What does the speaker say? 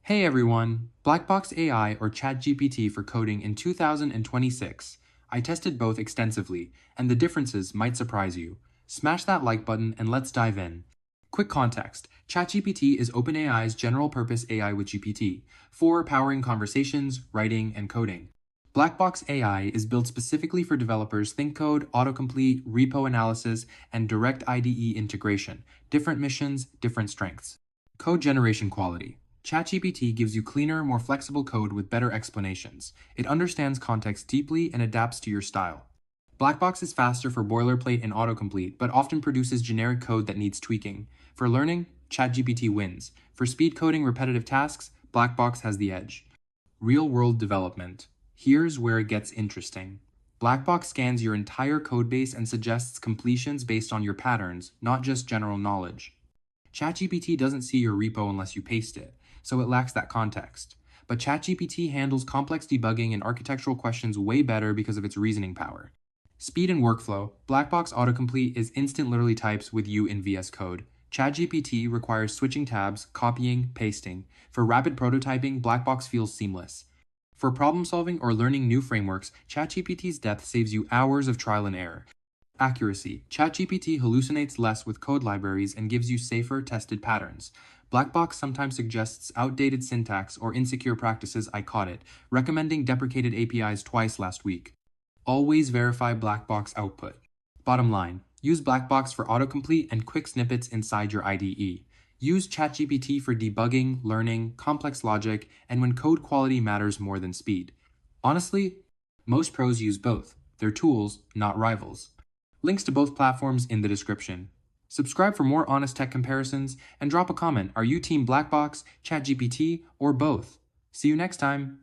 Hey everyone, Blackbox AI or ChatGPT for coding in 2026. I tested both extensively, and the differences might surprise you. Smash that like button and let's dive in. Quick context, ChatGPT is OpenAI's general-purpose AI with GPT, for powering conversations, writing, and coding. Blackbox AI is built specifically for developers think code, autocomplete, repo analysis, and direct IDE integration. Different missions, different strengths. Code generation quality. ChatGPT gives you cleaner, more flexible code with better explanations. It understands context deeply and adapts to your style. Blackbox is faster for boilerplate and autocomplete, but often produces generic code that needs tweaking. For learning, ChatGPT wins. For speed coding repetitive tasks, Blackbox has the edge. Real-world development. Here's where it gets interesting. Blackbox scans your entire codebase and suggests completions based on your patterns, not just general knowledge. ChatGPT doesn't see your repo unless you paste it, so it lacks that context. But ChatGPT handles complex debugging and architectural questions way better because of its reasoning power. Speed and workflow. Blackbox autocomplete is instant literally types with you in VS Code. ChatGPT requires switching tabs, copying, pasting. For rapid prototyping, Blackbox feels seamless. For problem solving or learning new frameworks, ChatGPT's depth saves you hours of trial and error. Accuracy. ChatGPT hallucinates less with code libraries and gives you safer, tested patterns. Blackbox sometimes suggests outdated syntax or insecure practices. I caught it, recommending deprecated APIs twice last week. Always verify Blackbox output. Bottom line, use Blackbox for autocomplete and quick snippets inside your IDE. Use ChatGPT for debugging, learning, complex logic, and when code quality matters more than speed. Honestly, most pros use both. They're tools, not rivals. Links to both platforms in the description. Subscribe for more honest tech comparisons and drop a comment. Are you Team Blackbox, ChatGPT, or both? See you next time.